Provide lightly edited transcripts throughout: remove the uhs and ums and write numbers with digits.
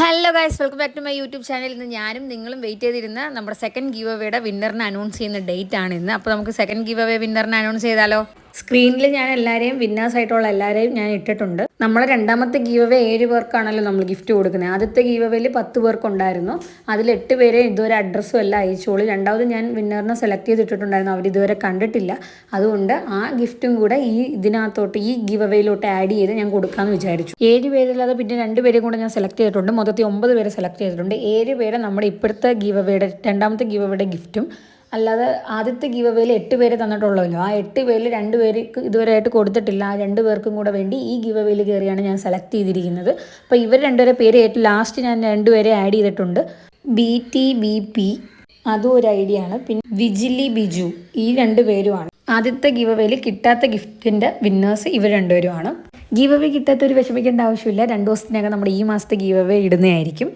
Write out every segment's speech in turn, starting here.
Hello guys, welcome back to my YouTube channel. ഇന്ന് ഞാനും നിങ്ങളും വെയിറ്റ് ചെയ്തിരുന്ന നമ്മുടെ സെക്കൻഡ് ഗീവ് അവേയുടെ വിന്നറിനെ അനൗൺസ് ചെയ്യുന്ന ഡേറ്റ് ആണ് ഇന്ന്. അപ്പോൾ നമുക്ക് സെക്കൻഡ് ഗീവ് അവേ വിന്നറിനെ അനൗൺസ് ചെയ്താലോ? സ്ക്രീനിൽ ഞാൻ എല്ലാവരെയും വിന്നേഴ്സ് ആയിട്ടുള്ള എല്ലാവരെയും ഞാൻ ഇട്ടിട്ടുണ്ട്. നമ്മളെ രണ്ടാമത്തെ ഗീവ് അവേ 7 പേർക്കാണല്ലോ നമ്മൾ ഗിഫ്റ്റ് കൊടുക്കുന്നത്. ആദ്യത്തെ ഗീവ് അവേയിൽ 10 പേർക്കുണ്ടായിരുന്നു. അതിൽ 8 പേരെ ഇതുവരെ അഡ്രസ്സും എല്ലാം അയച്ചോളൂ. രണ്ടാമത് ഞാൻ വിന്നറിനെ സെലക്ട് ചെയ്തിട്ടുണ്ടായിരുന്നു, അവർ ഇതുവരെ കണ്ടിട്ടില്ല. അതുകൊണ്ട് ആ ഗിഫ്റ്റും കൂടെ ഇതിനകത്തോട്ട് ഈ ഗീവ് അവേയിലോട്ട് ആഡ് ചെയ്ത് ഞാൻ കൊടുക്കാമെന്ന് വിചാരിച്ചു. 7 പേരല്ലാതെ പിന്നെ 2 പേരെയും കൂടെ ഞാൻ സെലക്ട് ചെയ്തിട്ടുണ്ട്. മൊത്തത്തിൽ 9 പേരെ സെലക്ട് ചെയ്തിട്ടുണ്ട്. 7 പേരെ നമ്മുടെ ഇപ്പോഴത്തെ ഗീവ് അവേയുടെ രണ്ടാമത്തെ ഗീവ് അവേയുടെ ഗിഫ്റ്റും, അല്ലാതെ ആദ്യത്തെ ഗീവ് അവേയിൽ 8 പേരെ തന്നിട്ടുള്ളല്ലോ. ആ 8 പേരിൽ 2 പേർക്ക് ഇതുവരെയായിട്ട് കൊടുത്തിട്ടില്ല. ആ 2 പേർക്കും കൂടെ വേണ്ടി ഈ ഗീവ് അവേയിൽ കയറിയാണ് ഞാൻ സെലക്ട് ചെയ്തിരിക്കുന്നത്. അപ്പോൾ ഇവർ 2 പേരെ പേര് ഏറ്റവും ലാസ്റ്റ് ഞാൻ 2 പേരെ ആഡ് ചെയ്തിട്ടുണ്ട്. BTBP, അതും ഒരു ഐഡിയ ആണ്. പിന്നെ വിജിലി ബിജു, ഈ 2 പേരുമാണ്. ആദ്യത്തെ ഗീവ് അവേയിൽ കിട്ടാത്ത ഗിഫ്റ്റിൻ്റെ വിന്നേഴ്സ് ഇവർ 2 പേരുമാണ്. ഗീവ് അവേ കിട്ടാത്തൊരു വിഷമിക്കേണ്ട ആവശ്യമില്ല. 2 ദിവസത്തിനകം നമ്മുടെ ഈ മാസത്തെ ഗീവ് അവേ ഇടുന്നതായിരിക്കും.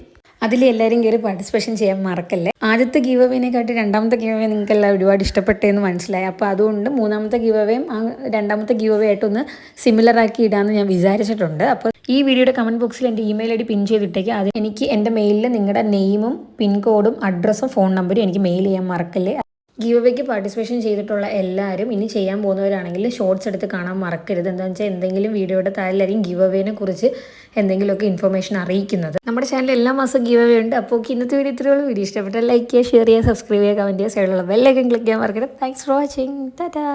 അതിൽ എല്ലാവരും കയറി പാർട്ടിസിപ്പേഷൻ ചെയ്യാൻ മറക്കല്ലേ. ആദ്യത്തെ ഗീവ് അവേനെക്കാട്ടി രണ്ടാമത്തെ ഗീവ് അവേ നിങ്ങൾക്ക് എല്ലാം ഒരുപാട് ഇഷ്ടപ്പെട്ടെന്ന് മനസ്സിലായി. അപ്പോൾ അതുകൊണ്ട് മൂന്നാമത്തെ ഗീവ് അവേയും ആ രണ്ടാമത്തെ ഗീവ് അവേ ആയിട്ടൊന്ന് സിമിലർ ആക്കി ഇടാമെന്ന് ഞാൻ വിചാരിച്ചിട്ടുണ്ട്. അപ്പോൾ ഈ വീഡിയോയുടെ കമൻറ്റ് ബോക്സിൽ എൻ്റെ ഇമെയിൽ ഐ ഡി പിൻ ചെയ്തിട്ടേക്ക്. അത് എനിക്ക് എൻ്റെ മെയിലിൽ നിങ്ങളുടെ നെയിമും പിൻകോഡും അഡ്രസ്സും ഫോൺ നമ്പറും എനിക്ക് മെയിൽ ചെയ്യാൻ മറക്കല്ലേ. ഗീവ് അവേക്ക് പാർട്ടിസിപ്പേഷൻ ചെയ്തിട്ടുള്ള എല്ലാവരും ഇനി ചെയ്യാൻ പോകുന്നവരാണെങ്കിൽ ഷോർട്സ് എടുത്ത് കാണാൻ മറക്കരുത്. എന്താണെന്ന് വെച്ചാൽ എന്തെങ്കിലും വീഡിയോയുടെ താഴെയായിരിക്കും ഗീവ് അവേനെ കുറിച്ച് എന്തെങ്കിലുമൊക്കെ ഇൻഫർമേഷൻ അറിയിക്കുന്നത്. നമ്മുടെ ചാനലിൽ എല്ലാ മാസവും ഗീവ് അവേ ഉണ്ട്. അപ്പോൾ ഇന്നത്തെ വീഡിയോ ഇത്രയുള്ളൂ. വീഡിയോ ഇഷ്ടപ്പെട്ടാൽ ലൈക്ക് ചെയ്യുക, ഷെയർ ചെയ്യുക, സബ്സ്ക്രൈബ് ചെയ്യുക, കമൻറ്റ് ചെയ്യുക, സൈഡിലുള്ള ബെല്ലൈക്കൺ ക്ലിക്ക് ചെയ്യാൻ മറക്കരുത്. Thanks for watching. ടാറ്റാ.